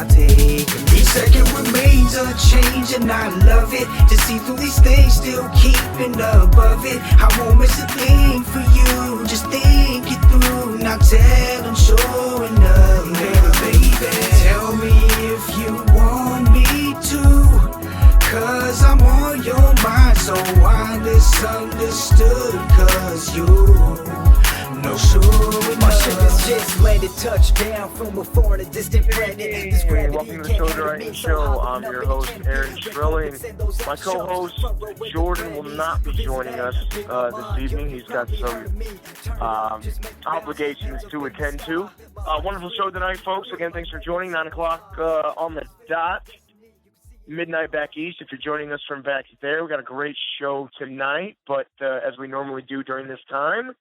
I'll take them. Each second remains unchanged and I love it. To see through these things, still keeping above it. I won't miss a thing for you, just think it through. Now tell them sure enough, baby. Tell me if you want me to, cause I'm on your mind, so I misunderstood, cause you know sure my ship has just landed, touchdown from a foreign and distant planet. This Hey, welcome to the Chelladurai Inc show. I'm your host, Aaron Trilling. My co-host, Jordan, will not be joining us this evening. He's got some obligations to attend to. Wonderful show tonight, folks. Again, thanks for joining. 9 o'clock on the dot. Midnight back east. If you're joining us from back there, we got a great show tonight. But as we normally do during this time,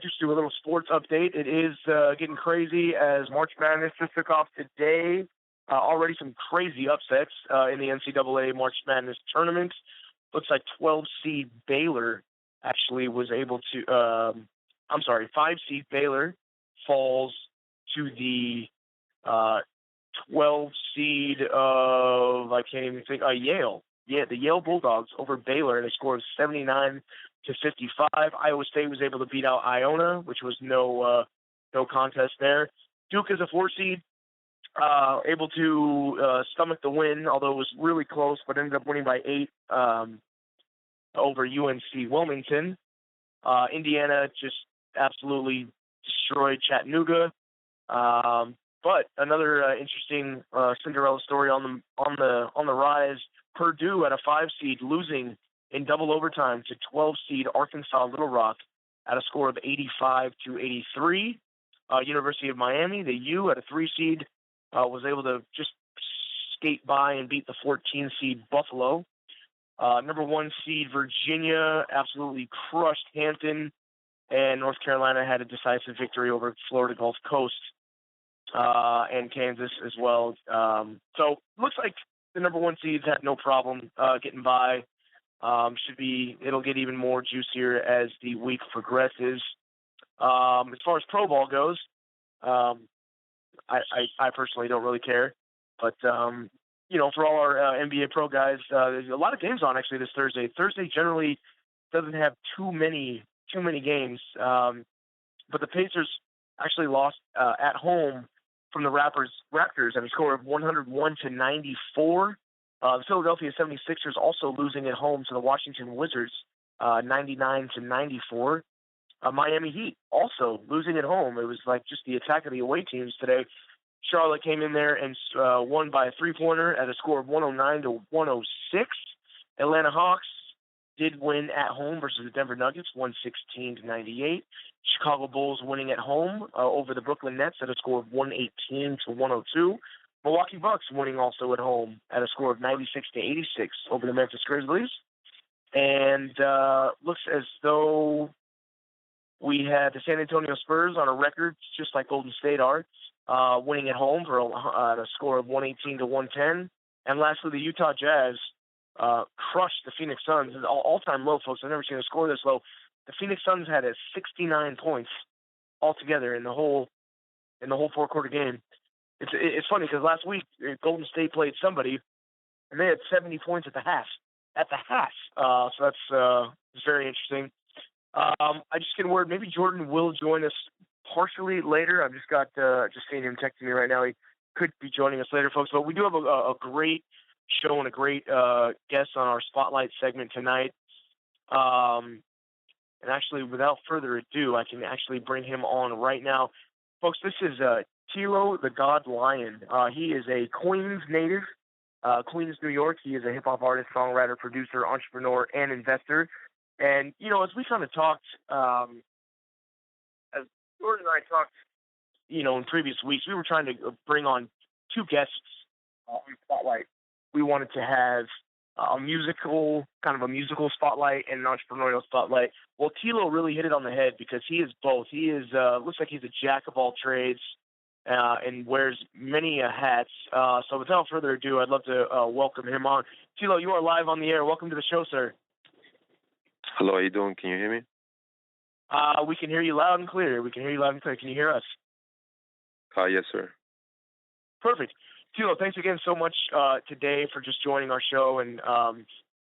just do a little sports update. It is getting crazy as March Madness just took off today. Already some crazy upsets in the NCAA March Madness tournament. Looks like 12 seed Baylor actually was able to. 5 seed Baylor falls to the 12 seed of, I can't even think, Yale. Yeah, the Yale Bulldogs over Baylor, and a score of 79-55. Iowa State was able to beat out Iona, which was no contest there. Duke is a 4 seed, able to stomach the win, although it was really close, but ended up winning by 8 over UNC Wilmington. Indiana just absolutely destroyed Chattanooga. But another interesting Cinderella story on the rise. Purdue at a 5 seed losing in double overtime to 12 seed Arkansas Little Rock at a score of 85-83. University of Miami, the U at a 3 seed, was able to just skate by and beat the 14 seed Buffalo. Number 1 seed Virginia absolutely crushed Hampton, and North Carolina had a decisive victory over Florida Gulf Coast. And Kansas as well. So looks like the number 1 seeds had no problem getting by. It'll get even more juicier as the week progresses. As far as pro ball goes, I personally don't really care, but for all our NBA pro guys, there's a lot of games on actually this Thursday. Thursday generally doesn't have too many games, but the Pacers actually lost at home from the Raptors at a score of 101-94. The Philadelphia 76ers also losing at home to the Washington Wizards, 99-94. Miami Heat also losing at home. It was like just the attack of the away teams today. Charlotte came in there and won by a 3-pointer at a score of 109-106. Atlanta Hawks did win at home versus the Denver Nuggets, 116-98. Chicago Bulls winning at home over the Brooklyn Nets at a score of 118-102. Milwaukee Bucks winning also at home at a score of 96-86 over the Memphis Grizzlies. And looks as though we had the San Antonio Spurs on a record, just like Golden State are, winning at home for a score of 118-110. And lastly, the Utah Jazz crushed the Phoenix Suns. It's all-time low, folks. I've never seen a score this low. The Phoenix Suns had 69 points altogether in the whole 4-quarter game. It's funny because last week Golden State played somebody and they had 70 points at the half. So that's very interesting. I just get word maybe Jordan will join us partially later. I've just got just seeing him texting me right now. He could be joining us later, folks. But we do have a great show and a great guest on our Spotlight segment tonight. And actually, without further ado, I can actually bring him on right now. Folks, this is Tilo the Godlion. He is a Queens native, Queens, New York. He is a hip-hop artist, songwriter, producer, entrepreneur, and investor. And, as we kind of talked, as Jordan and I talked, in previous weeks, we were trying to bring on 2 guests on Spotlight. We wanted to have a musical spotlight and an entrepreneurial spotlight. Well, Tilo really hit it on the head because he is both. He is looks like he's a jack of all trades and wears many hats. So without further ado, I'd love to welcome him on. Tilo, you are live on the air. Welcome to the show, sir. Hello, how you doing? Can you hear me? We can hear you loud and clear. Can you hear us? Yes, sir. Perfect. Tilo, thanks again so much today for just joining our show. And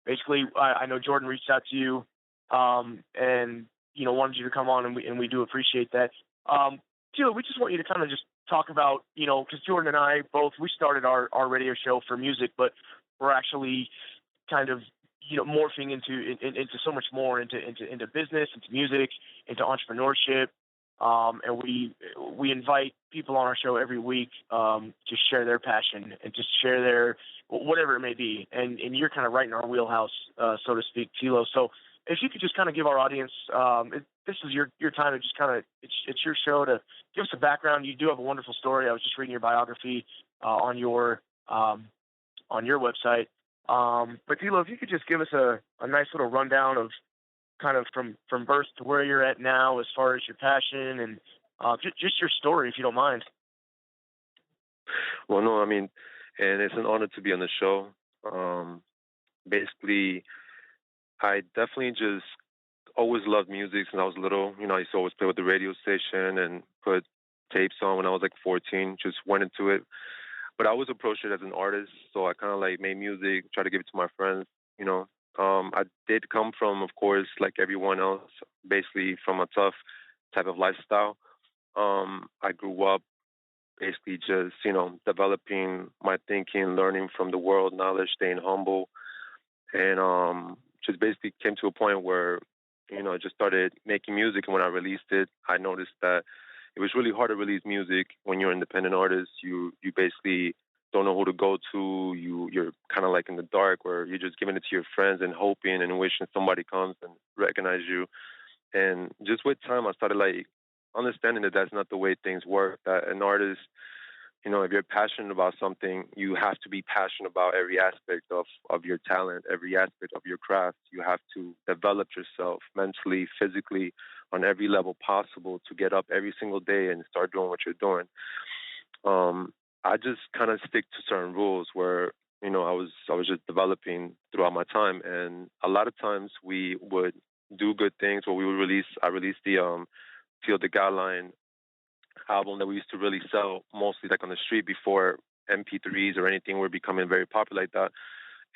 basically, I know Jordan reached out to you and, wanted you to come on, and we do appreciate that. Tilo, we just want you to kind of just talk about, because Jordan and I both, we started our radio show for music, but we're actually kind of, morphing into so much more, into business, into music, into entrepreneurship. And we invite people on our show every week to share their passion and just share their whatever it may be. And you're kind of right in our wheelhouse, so to speak, Tilo. So if you could just kind of give our audience, this is your time to just kind of, it's your show to give us a background. You do have a wonderful story. I was just reading your biography on your website. But Tilo, if you could just give us a nice little rundown of kind of from birth to where you're at now, as far as your passion and just your story, if you don't mind. Well, no, I mean, and it's an honor to be on the show. Basically, I definitely just always loved music since I was little. I used to always play with the radio station and put tapes on when I was like 14, just went into it. But I always approached it as an artist, so I kind of like made music, try to give it to my friends, I did come from, of course, like everyone else, basically from a tough type of lifestyle. I grew up basically just, developing my thinking, learning from the world, knowledge, staying humble, and just basically came to a point where, I just started making music. And when I released it, I noticed that it was really hard to release music when you're an independent artist. You basically don't know who to go to. You're kind of like in the dark, where you're just giving it to your friends and hoping and wishing somebody comes and recognize you. And just with time, I started like understanding that that's not the way things work. That an artist, if you're passionate about something, you have to be passionate about every aspect of your talent, every aspect of your craft. You have to develop yourself mentally, physically, on every level possible to get up every single day and start doing what you're doing. I just kind of stick to certain rules where, I was just developing throughout my time. And a lot of times we would do good things where I released the Feel the Godlion album that we used to really sell mostly like on the street before MP3s or anything were becoming very popular like that.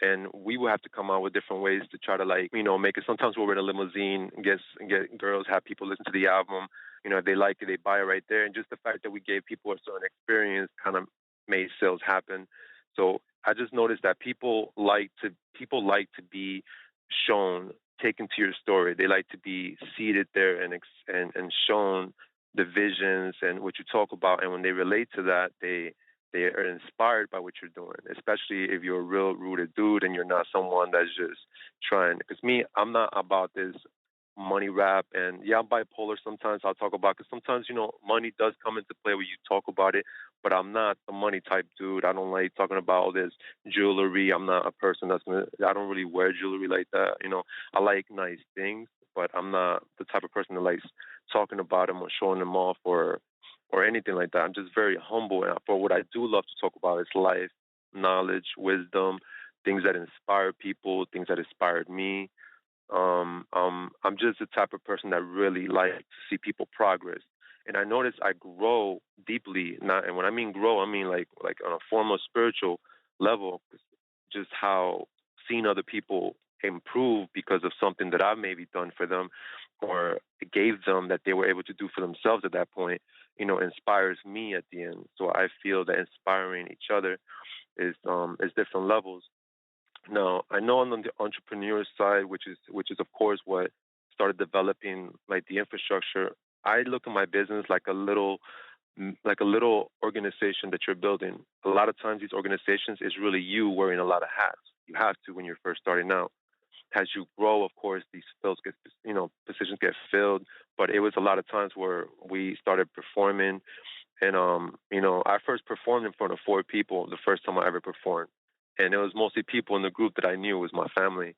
And we would have to come out with different ways to try to make it. Sometimes we're in a limousine and get girls, have people listen to the album. If they like it, they buy it right there. And just the fact that we gave people a certain experience kind of made sales happen. So I just noticed that people like to be shown, taken to your story. They like to be seated there and shown the visions and what you talk about. And when they relate to that, they are inspired by what you're doing, especially if you're a real rooted dude and you're not someone that's just trying. Because me, I'm not about this money rap. And yeah, I'm bipolar sometimes. I'll talk about, because sometimes, money does come into play when you talk about it, but I'm not a money type dude. I don't like talking about all this jewelry. I'm not a person I don't really wear jewelry like that. I like nice things, but I'm not the type of person that likes talking about them or showing them off or anything like that. I'm just very humble. But what I do love to talk about is life, knowledge, wisdom, things that inspire people, things that inspired me. I'm just the type of person that really likes to see people progress. And I notice I grow deeply. And when I mean grow, I mean like on a formal spiritual level, just how seeing other people improve because of something that I've maybe done for them or gave them that they were able to do for themselves at that point, inspires me at the end. So I feel that inspiring each other is different levels. Now, I know on the entrepreneur side, which is of course what started developing like the infrastructure, I look at my business like a little organization that you're building. A lot of times these organizations is really you wearing a lot of hats. You have to when you're first starting out. As you grow, of course, these positions get filled. But it was a lot of times where we started performing, and I first performed in front of 4 people the first time I ever performed, and it was mostly people in the group that I knew. It was my family.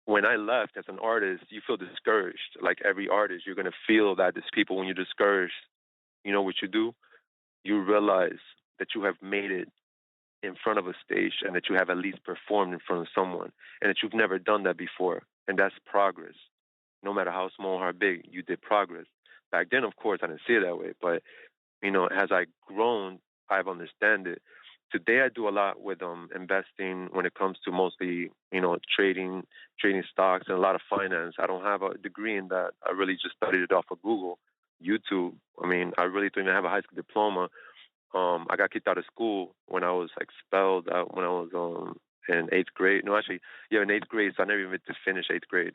When I left as an artist, you feel discouraged. Like every artist, you're gonna feel that there's people when you're discouraged. You know what you do? You realize that you have made it in front of a stage and that you have at least performed in front of someone and that you've never done that before. And that's progress. No matter how small or how big, you did progress. Back then, of course, I didn't see it that way. But, as I grown, I've understand it. Today I do a lot with investing when it comes to mostly, trading stocks and a lot of finance. I don't have a degree in that. I really just studied it off of Google, YouTube. I mean, I really don't even have a high school diploma. I got kicked out of school when I was expelled out when I was in eighth grade. No, actually, yeah, in eighth grade. So I never even to finish eighth grade.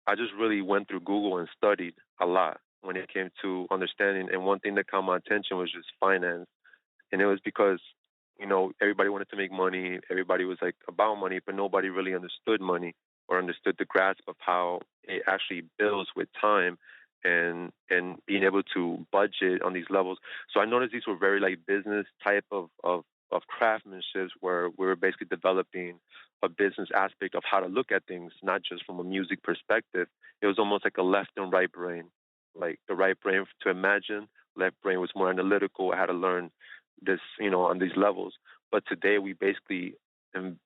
I just really went through Google and studied a lot when it came to understanding. And one thing that caught my attention was just finance. And it was because, everybody wanted to make money. Everybody was like about money, but nobody really understood money or understood the grasp of how it actually builds with time and being able to budget on these levels. So I noticed these were very like business type of craftsmanship where we were basically developing a business aspect of how to look at things, not just from a music perspective. It was almost like a left and right brain. Like the right brain to imagine, left brain was more analytical. I had to learn this, on these levels. But today we basically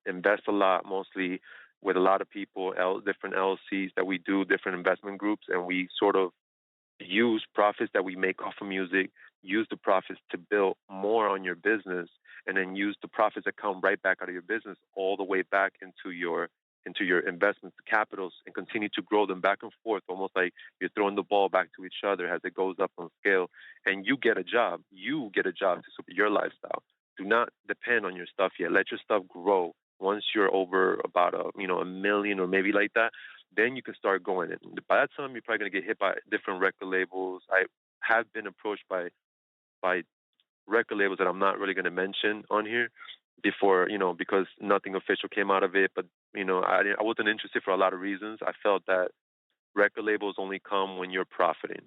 invest a lot, mostly with a lot of people, different LLCs that we do, different investment groups, and we sort of use profits that we make off of music, use the profits to build more on your business, and then use the profits that come right back out of your business all the way back into your investments, capitals, and continue to grow them back and forth, almost like you're throwing the ball back to each other as it goes up on scale. And you get a job. You get a job to support your lifestyle. Do not depend on your stuff yet. Let your stuff grow. Once you're over about a million or maybe like that, then you can start going. And by that time, you're probably going to get hit by different record labels. I have been approached by record labels that I'm not really going to mention on here before, because nothing official came out of it. But, I wasn't interested for a lot of reasons. I felt that record labels only come when you're profiting.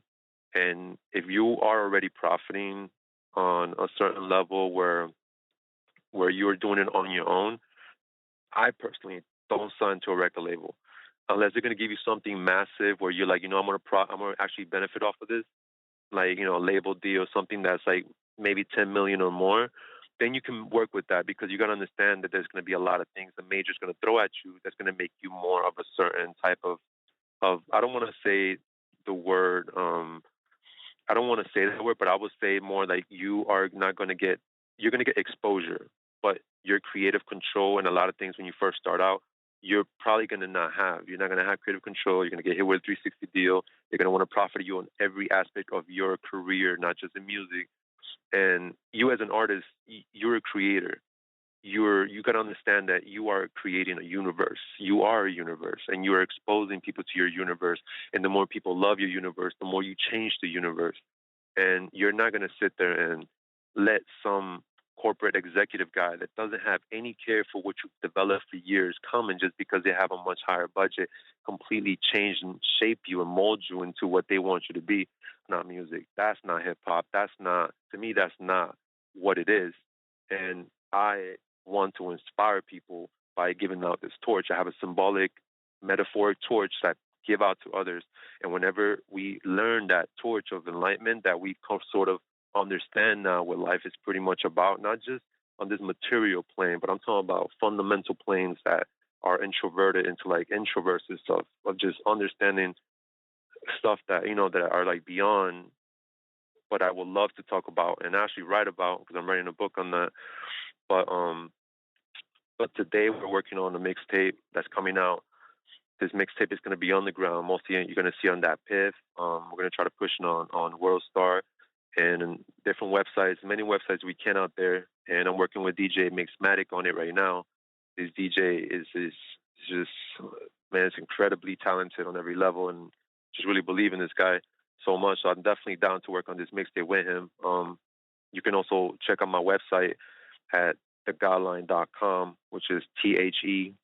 And if you are already profiting on a certain level where you're doing it on your own, I personally don't sign to a record label unless they're going to give you something massive where you're like, I'm going to actually benefit off of this, like, a label deal, something that's like maybe 10 million or more. Then you can work with that because you got to understand that there's going to be a lot of things the major's going to throw at you that's going to make you more of a certain type of I don't want to say the word, I don't want to say that word, but I would say more like you're going to get exposure, but your creative control and a lot of things when you first start out, you're probably going to not have. You're not going to have creative control. You're going to get hit with a 360 deal. They're going to want to profit you on every aspect of your career, not just in music. And you as an artist, you're a creator. You got to understand that you are creating a universe. You are a universe, and you are exposing people to your universe. And the more people love your universe, the more you change the universe. And you're not going to sit there and let some corporate executive guy that doesn't have any care for what you've developed for years come and just because they have a much higher budget completely change and shape you and mold you into what they want you to be. Not music. That's not hip hop. To me, that's not what it is. And I want to inspire people by giving out this torch. I have a symbolic, metaphoric torch that I give out to others. And whenever we learn that torch of enlightenment, that we sort of understand now what life is pretty much about, not just on this material plane, but I'm talking about fundamental planes that are introverted into like introverts and stuff, of just understanding stuff that, that are like beyond what I would love to talk about and actually write about because I'm writing a book on that. But today we're working on a mixtape that's coming out. This mixtape is going to be on the ground. Mostly you're going to see on that PIF. We're going to try to push it on WorldStar and different websites, many websites we can out there. And I'm working with DJ Mixmatic on it right now. This DJ is just, man, it's incredibly talented on every level and just really believe in this guy so much. So I'm definitely down to work on this mixtape with him. You can also check out my website at thegodlion.com, which is TheGodlion,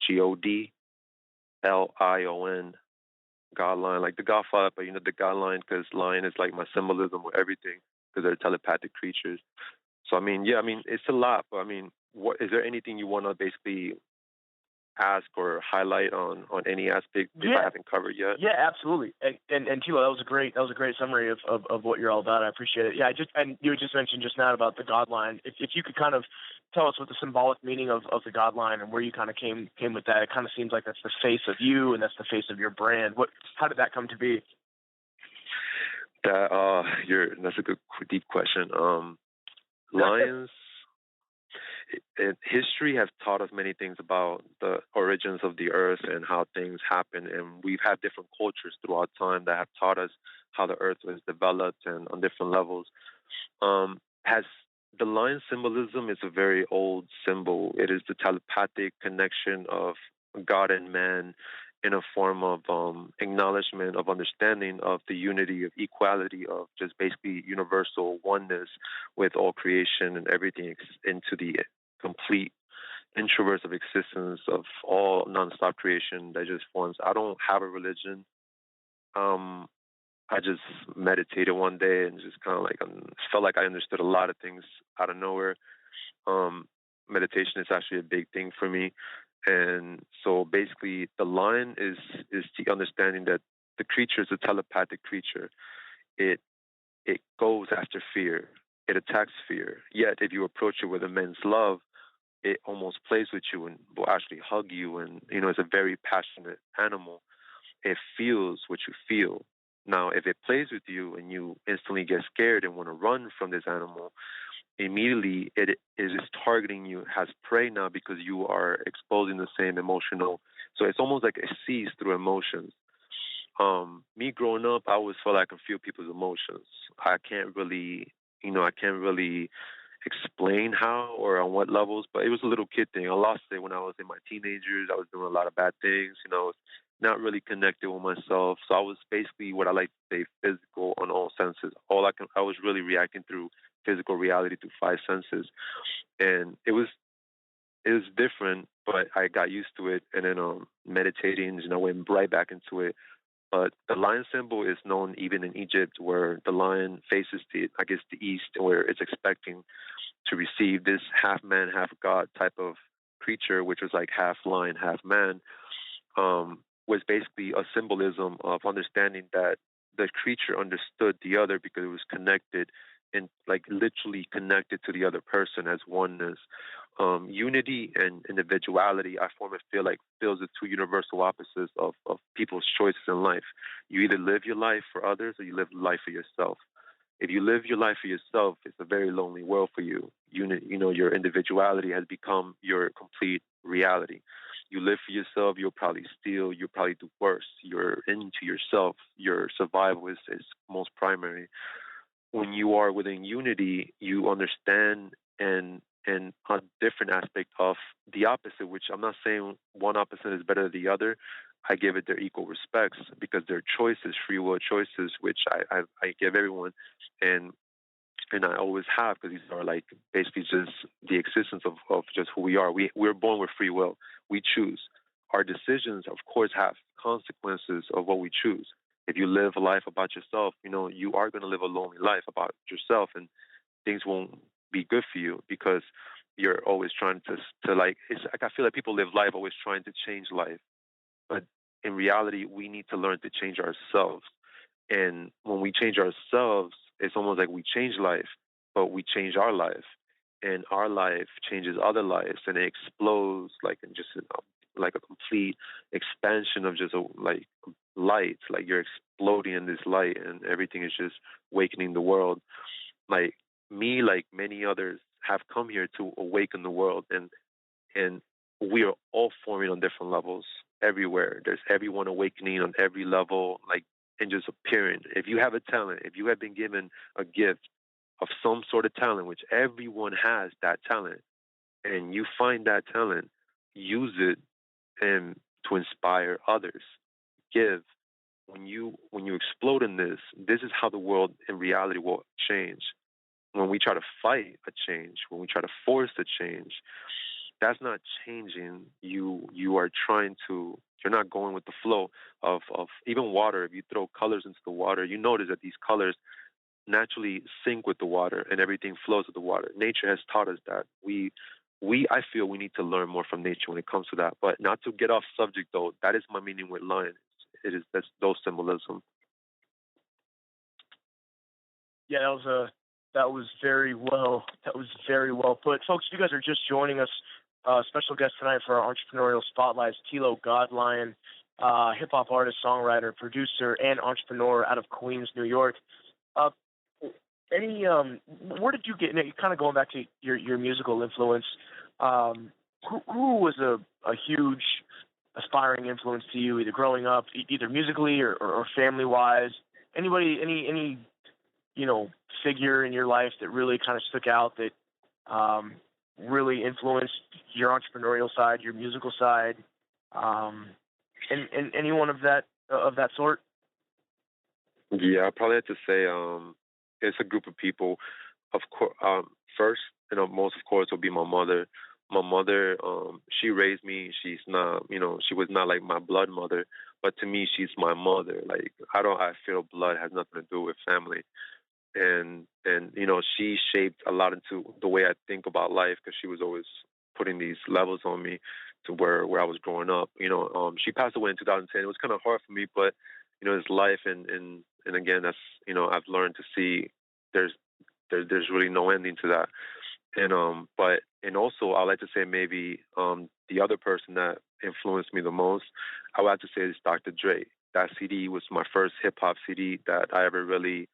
Godlion, like the Godfather, but the Godlion because lion is like my symbolism with everything because they're telepathic creatures. So, it's a lot, but what is there anything you want to basically ask or highlight on any aspect if I haven't covered yet? Yeah, absolutely. And Tilo, that was a great summary of what you're all about. I appreciate it. Yeah, and you just mentioned just now about the Godlion. If you could kind of tell us what the symbolic meaning of the Godlion and where you kind of came with that. It kind of seems like that's the face of you and that's the face of your brand. How did that come to be? That's a good deep question. Lions. History has taught us many things about the origins of the earth and how things happen, and we've had different cultures throughout time that have taught us how the earth was developed and on different levels. Has the lion symbolism is a very old symbol. It is the telepathic connection of God and man in a form of acknowledgement of understanding of the unity of equality of just basically universal oneness with all creation and everything into the complete introverse of existence of all nonstop creation that just forms. I don't have a religion. I just meditated one day and just kind of like felt like I understood a lot of things out of nowhere. Meditation is actually a big thing for me. And so basically the lion is the understanding that the creature is a telepathic creature. It goes after fear. It attacks fear. Yet if you approach it with immense love, it almost plays with you and will actually hug you. And, it's a very passionate animal. It feels what you feel. Now, if it plays with you and you instantly get scared and want to run from this animal, immediately it is targeting you as prey now because you are exposing the same emotional. So it's almost like it sees through emotions. Me growing up, I always felt like I can feel people's emotions. I can't really explain how or on what levels, but it was a little kid thing. I lost it when I was in my teenagers. I was doing a lot of bad things, not really connected with myself. So I was basically what I like to say physical on all senses. I was really reacting through physical reality through five senses. And it was different, but I got used to it. And then meditating, I went right back into it. But the lion symbol is known even in Egypt, where the lion faces the east, where it's expecting to receive this half man, half god type of creature, which was like half lion, half man, was basically a symbolism of understanding that the creature understood the other because it was connected and like literally connected to the other person as oneness. Unity and individuality, I feel like fills the two universal opposites of people's choices in life. You either live your life for others or you live life for yourself. If you live your life for yourself, it's a very lonely world for you. Your individuality has become your complete reality. You live for yourself, you'll probably steal, you'll probably do worse. You're into yourself. Your survival is most primary. When you are within unity, you understand and a different aspect of the opposite, which I'm not saying one opposite is better than the other. I give it their equal respects because they're choices, free will choices, which I give everyone. And I always have, because these are like basically just the existence of just who we are. We're born with free will. We choose. Our decisions, of course, have consequences of what we choose. If you live a life about yourself, you are going to live a lonely life about yourself, and things won't be good for you because you're always trying to like, it's like I feel like people live life always trying to change life. But in reality, we need to learn to change ourselves. And when we change ourselves, it's almost like we change life, but we change our life. And our life changes other lives, and it explodes like in just like a complete expansion of just like light. Like you're exploding in this light, and everything is just awakening the world. Like me, like many others, have come here to awaken the world, and we are all forming on different levels everywhere. There's everyone awakening on every level, like, and just appearing. If you have a talent, if you have been given a gift of some sort of talent, which everyone has that talent, and you find that talent, use it and to inspire others. Give. When you explode in this is how the world in reality will change. When we try to fight a change, when we try to force a change, that's not changing. You are trying to. You're not going with the flow of even water. If you throw colors into the water, you notice that these colors naturally sync with the water, and everything flows with the water. Nature has taught us that. I feel we need to learn more from nature when it comes to that. But not to get off subject though. That is my meaning with lion. That's those symbolism. Yeah, that was very well put, folks. If you guys are just joining us, special guest tonight for our entrepreneurial spotlight is Tilo, Godlion, hip hop artist, songwriter, producer, and entrepreneur out of Queens, New York. where did you get, kind of going back to your musical influence, who was a huge aspiring influence to you, either growing up, either musically or family wise? Anybody, any figure in your life that really kind of stuck out, that really influenced your entrepreneurial side, your musical side, and anyone of that sort? Yeah, I probably have to say it's a group of people. Of course, first, most of course will be my mother. My mother, she raised me. She's not, she was not like my blood mother, but to me, she's my mother. Like I feel blood has nothing to do with family, and she shaped a lot into the way I think about life because she was always putting these levels on me to where I was growing up. She passed away in 2010. It was kind of hard for me, but it's life, and again, that's I've learned to see there's really no ending to that. And also I like to say maybe the other person that influenced me the most, I would have to say, is Dr. Dre. That CD was my first hip hop CD that I ever really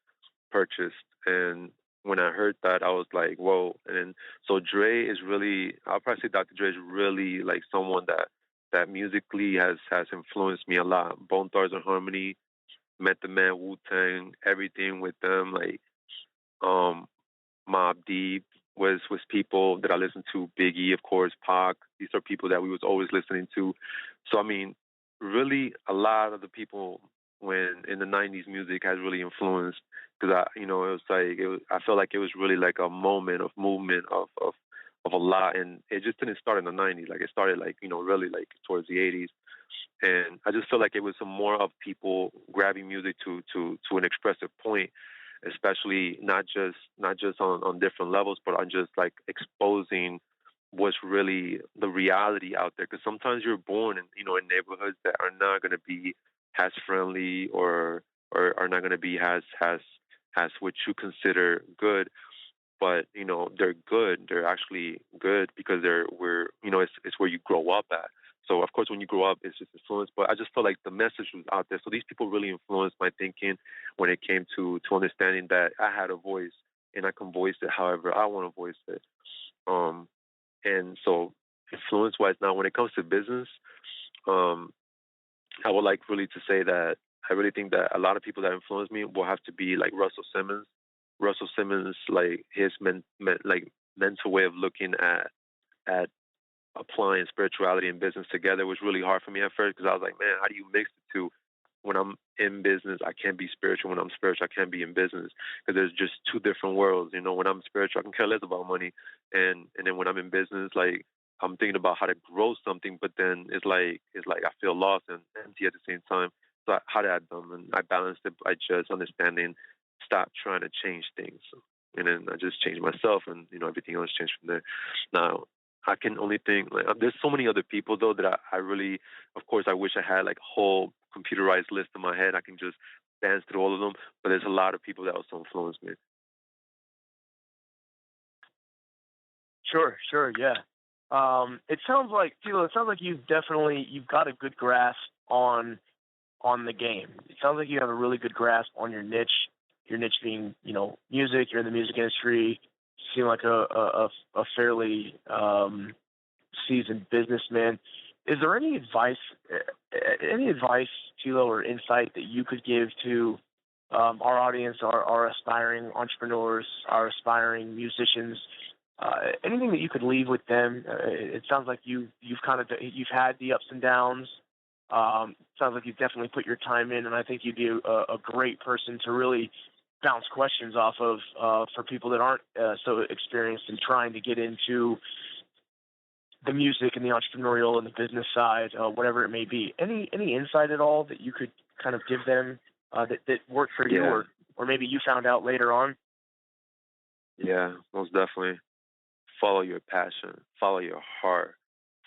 purchased, and when I heard that, I was like, whoa. And so Dre is really, I'll probably say Dr. Dre is really like someone that musically has influenced me a lot. Bone Thugs and Harmony, Method Man, Wu Tang, everything with them, like Mobb Deep was people that I listened to. Biggie, of course, Pac. These are people that we was always listening to. So I mean, really, a lot of the people when in the '90s music has really influenced, because I felt like it was really like a moment of movement of a lot, and it just didn't start in the '90s. Like it started like really like towards the '80s. And I just feel like it was some more of people grabbing music to an expressive point, especially not just on different levels, but on just like exposing what's really the reality out there. Because sometimes you're born in in neighborhoods that are not going to be as friendly or are not going to be as what you consider good, but they're good. They're actually good because it's where you grow up at. So of course, when you grow up, it's just influence. But I just felt like the message was out there. So these people really influenced my thinking when it came to understanding that I had a voice and I can voice it however I want to voice it. And so influence-wise, now when it comes to business, I would like really to say that I really think that a lot of people that influence me will have to be like Russell Simmons. Russell Simmons, like his mental way of looking at applying spirituality and business together was really hard for me at first, because I was like, man, how do you mix the two? When I'm in business, I can't be spiritual. When I'm spiritual, I can't be in business, because there's just two different worlds. When I'm spiritual, I can care less about money, and then when I'm in business, like I'm thinking about how to grow something, but then it's like I feel lost and empty at the same time. So how did I do? And I balanced it by just understanding, stop trying to change things, and then I just changed myself, and everything else changed from there. Now I can only think like there's so many other people though that I really, of course, I wish I had like a whole computerized list in my head. I can just dance through all of them, but there's a lot of people that also influence me. Sure, yeah. It sounds like, Tilo, you've got a good grasp on the game. It sounds like you have a really good grasp on your niche. Your niche being, music. You're in the music industry. You seem like a fairly seasoned businessman. Is there any advice, Tilo, or insight that you could give to our audience, our aspiring entrepreneurs, our aspiring musicians? Anything that you could leave with them? It sounds like you've had the ups and downs. Sounds like you've definitely put your time in, and I think you'd be a great person to really bounce questions off of for people that aren't so experienced in trying to get into the music and the entrepreneurial and the business side, whatever it may be. Any insight at all that you could kind of give them that worked for you, or maybe you found out later on? Yeah, most definitely. Follow your passion. Follow your heart.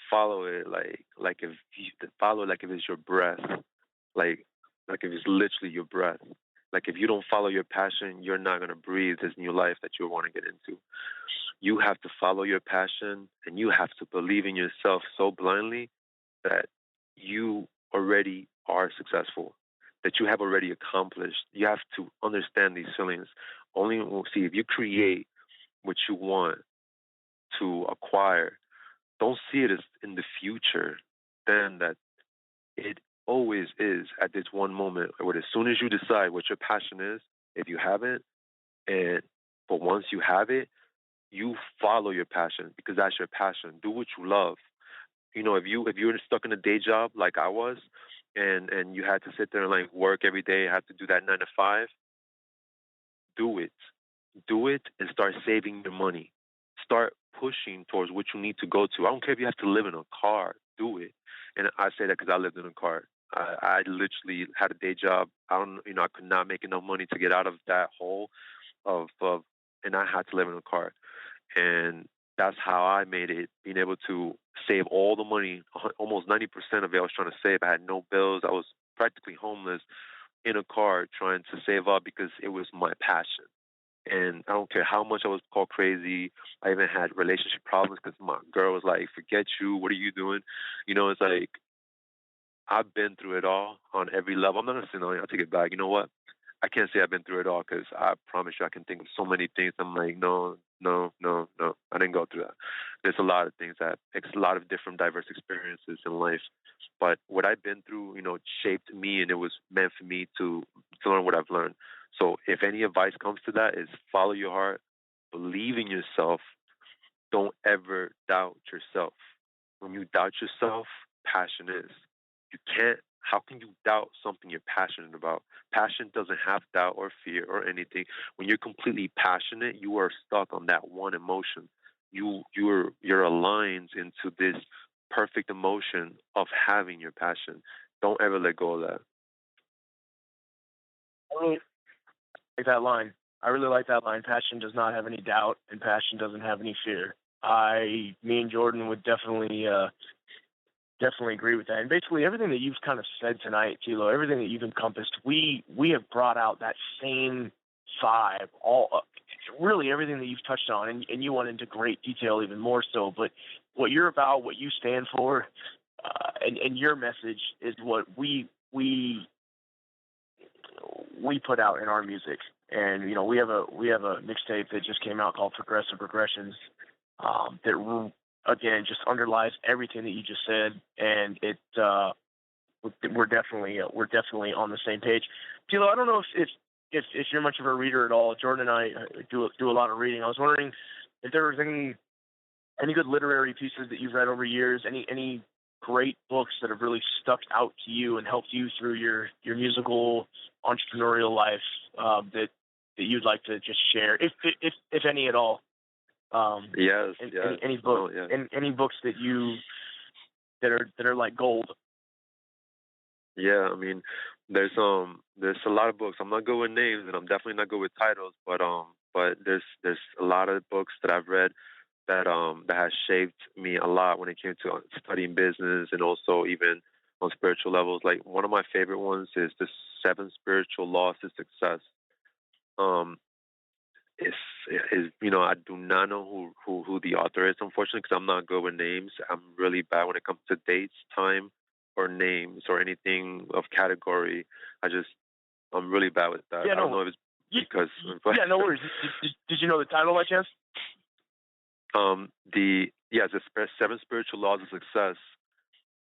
Follow it like if it's your breath. Like if it's literally your breath. Like if you don't follow your passion, you're not gonna breathe this new life that you want to get into. You have to follow your passion, and you have to believe in yourself so blindly that you already are successful, that you have already accomplished. You have to understand these feelings Only see if you create what you want to acquire, don't see it as in the future. Then that it always is at this one moment. Where as soon as you decide what your passion is, if you have it, but once you have it, you follow your passion because that's your passion. Do what you love. If you're stuck in a day job like I was, and you had to sit there and like work every day, have to do that 9 to 5, do it. Do it and start saving your money. Start pushing towards what you need to go to. I don't care if you have to live in a car. Do it. And I say that because I lived in a car. I literally had a day job. I could not make enough money to get out of that hole and I had to live in a car. And that's how I made it, being able to save all the money, almost 90% of it I was trying to save. I had no bills. I was practically homeless in a car trying to save up because it was my passion. And I don't care how much I was called crazy. I even had relationship problems because my girl was like, forget you. What are you doing? It's like, I've been through it all on every level. I'm not going to say no, I'll take it back. You know what? I can't say I've been through it all because I promise you I can think of so many things. I'm like, no. I didn't go through that. There's a lot of things it's a lot of different diverse experiences in life. But what I've been through, shaped me, and it was meant for me to learn what I've learned. So if any advice comes to that, is follow your heart, believe in yourself, don't ever doubt yourself. When you doubt yourself, passion is. How can you doubt something you're passionate about? Passion doesn't have doubt or fear or anything. When you're completely passionate, you are stuck on that one emotion. You're aligned into this perfect emotion of having your passion. Don't ever let go of that. I really like that line. Passion does not have any doubt, and passion doesn't have any fear. Me and Jordan would definitely agree with that. And basically everything that you've kind of said tonight, Tilo, everything that you've encompassed, we have brought out that same vibe, really everything that you've touched on, and you went into great detail even more so. But what you're about, what you stand for, and your message is what we put out in our music. And we have a mixtape that just came out called Progressive Regressions, that again just underlies everything that you just said, and we're definitely on the same page. Tilo, I don't know if you're much of a reader at all. Jordan and I do a lot of reading. I was wondering if there was any good literary pieces that you've read over years, any great books that have really stuck out to you and helped you through your musical entrepreneurial life, that you'd like to just share, if any at all. Yes. Any book, yes. any books that are like gold. Yeah, I mean, there's a lot of books. I'm not good with names, and I'm definitely not good with titles. But there's a lot of books that I've read that has shaped me a lot when it came to studying business and also even on spiritual levels. Like one of my favorite ones is The 7 Spiritual Laws to Success. I do not know who the author is, unfortunately, because I'm not good with names. I'm really bad when it comes to dates, time, or names or anything of category. I'm really bad with that. Yeah, I don't know if it's because. Yeah, no worries. Did you know the title by chance? The 7 Spiritual Laws of Success,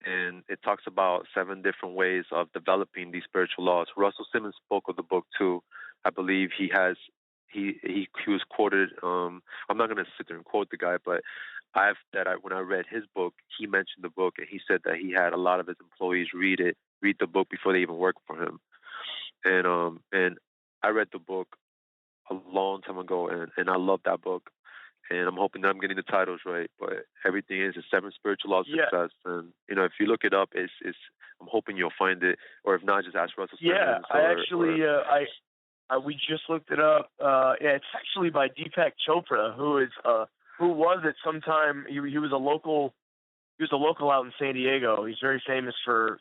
and it talks about 7 different ways of developing these spiritual laws. Russell Simmons spoke of the book too. I believe he was quoted. I'm not going to sit there and quote the guy, but when I read his book, he mentioned the book, and he said that he had a lot of his employees read the book before they even worked for him. And I read the book a long time ago, and I love that book. And I'm hoping that I'm getting the titles right, but everything is the 7 Spiritual Laws of Success. And if you look it up, it's I'm hoping you'll find it, or if not, just ask Russell Simmons. Yeah, we just looked it up. It's actually by Deepak Chopra, who was at some time he was a local out in San Diego. He's very famous for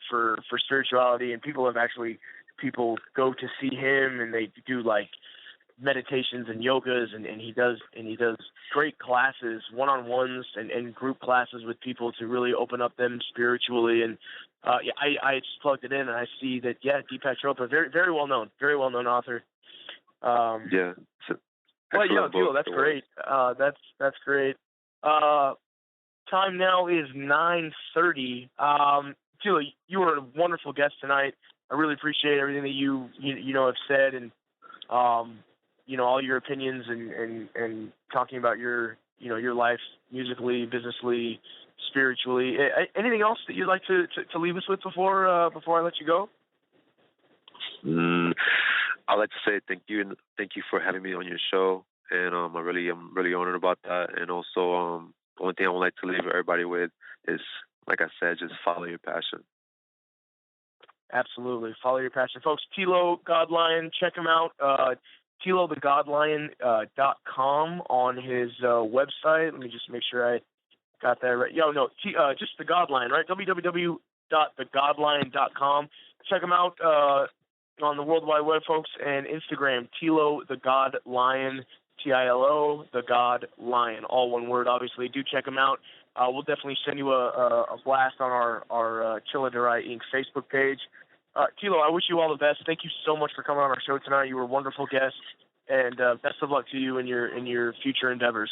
spirituality, and people go to see him, and they do like meditations and yogas, and he does great classes, one-on-ones and group classes with people to really open up them spiritually. And I just plugged it in, and I see that Deepak Chopra, very very well known author. Yeah. Well, Tilo, that's great. That's great. Time now is 9:30. Tilo, you were a wonderful guest tonight. I really appreciate everything that you have said, and all your opinions and talking about your life musically, businessly, spiritually. Anything else that you'd like to leave us with before I let you go? I'd like to say thank you, and thank you for having me on your show. And I'm really honored about that. And also, one thing I would like to leave everybody with is, like I said, just follow your passion. Absolutely, follow your passion, folks. Tilo Godlion, check him out. TiloTheGodlion.com on his website. Let me just make sure I got that right. Just the Godlion, right? www.thegodlion.com. Check him out on the World Wide Web, folks, and Instagram, Tilo the Godlion, Tilo the Godlion, all one word, obviously. Do check him out. We'll definitely send you a blast on our Chelladurai Inc. Facebook page. Tilo, I wish you all the best. Thank you so much for coming on our show tonight. You were a wonderful guest, and best of luck to you in your future endeavors.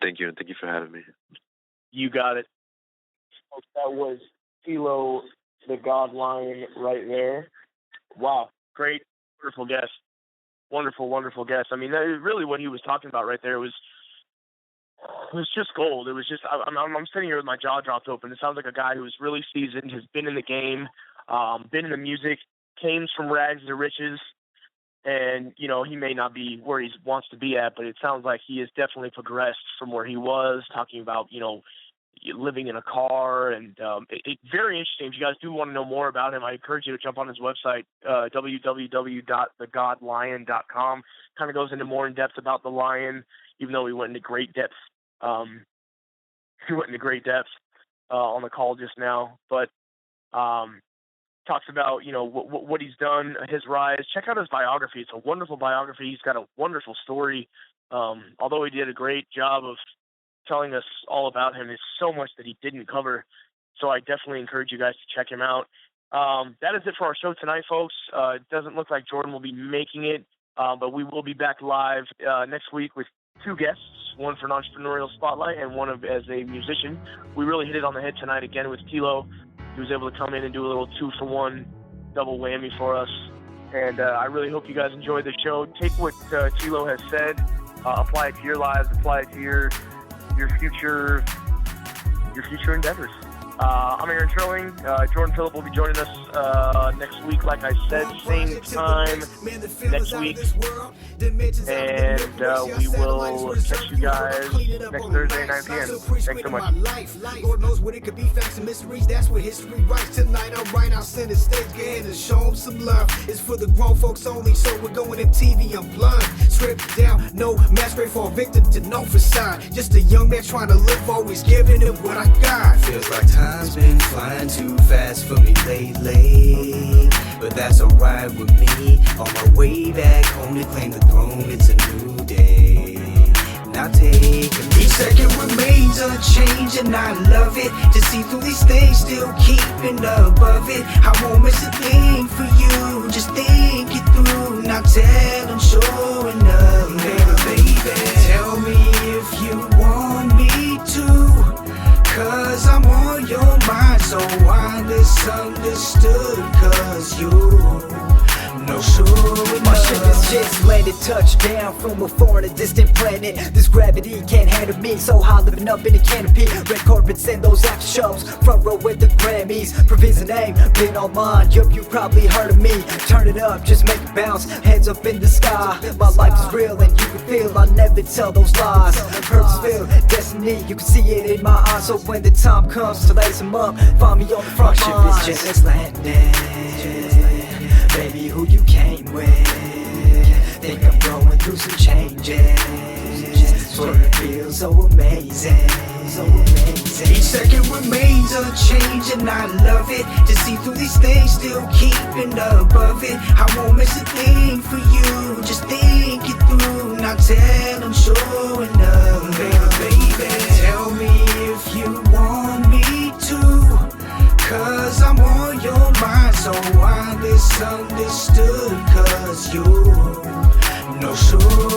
Thank you, and thank you for having me. You got it. Folks, that was Tilo the Godlion right there. Wow, great, wonderful guest. Wonderful, wonderful guest. I mean, really what he was talking about right there was just gold. It was just, I'm sitting here with my jaw dropped open. It sounds like a guy who's really seasoned, has been in the game, been in the music, came from rags to riches, and, he may not be where he wants to be at, but it sounds like he has definitely progressed from where he was, talking about, living in a car, and very interesting. If you guys do want to know more about him, I encourage you to jump on his website, www.thegodlion.com. Kind of goes into more in depth about the lion, even though he went into great depth. On the call just now, but talks about what he's done, his rise. Check out his biography. It's a wonderful biography. He's got a wonderful story. Although he did a great job of telling us all about him, there's so much that he didn't cover. So I definitely encourage you guys to check him out. That is it for our show tonight, folks. It doesn't look like Jordan will be making it, but we will be back live next week with two guests, one for an entrepreneurial spotlight and one as a musician. We really hit it on the head tonight again with Tilo. He was able to come in and do a little 2-for-1 double whammy for us. And I really hope you guys enjoyed the show. Take what Tilo has said, apply it to your lives, apply it to your future endeavors. I'm Aaron Trilling. Jordan Phillip will be joining us next week, like I said, same time next week. And we will catch you guys next Thursday at 9 p.m. Thanks so much. Lord knows what it could be, facts and mysteries. That's what history writes. Tonight I'm right out center stage. Go ahead and show them some love. It's for the grown folks only, so we're going MTV Unplugged. Stripped down, no masquerade for a victim to no facade. Just a young man trying to live, always giving it what I got. Feels like time's been flying too fast for me lately, but that's alright with me. On my way back home to claim the throne, it's a new day. Now take each second remains unchanged, and I love it. To see through these things, still keeping above it. I won't miss a thing for you. Just think it through. Now tell them sure enough, baby. Tell me if you want me to, 'cause I'm on your mind, so I misunderstood. 'Cause you know sure my ship has just landed, touchdown from a foreign and distant planet. This gravity can't handle me, so high living up in a canopy. Red carpets and those after shows, front row with the Grammys. Pravin's the name, been online, yup, you probably heard of me. Turn it up, just make it bounce, heads up in the sky. My life is real and you can feel, I never tell those lies. Purpose filled, destiny, you can see it in my eyes. So when the time comes to lace them up, find me on the front lines. My ship is just landing, baby, who you came with? Think I'm going through some changes, swear it feels so amazing, so amazing. Each second remains unchanged, and I love it. To see through these things, still keeping above it. I won't miss a thing for you. Just think it through. Now tell them sure enough, baby. Tell me if you want me to, 'cause I'm on your mind, so I misunderstood. 'Cause was you. No, sure.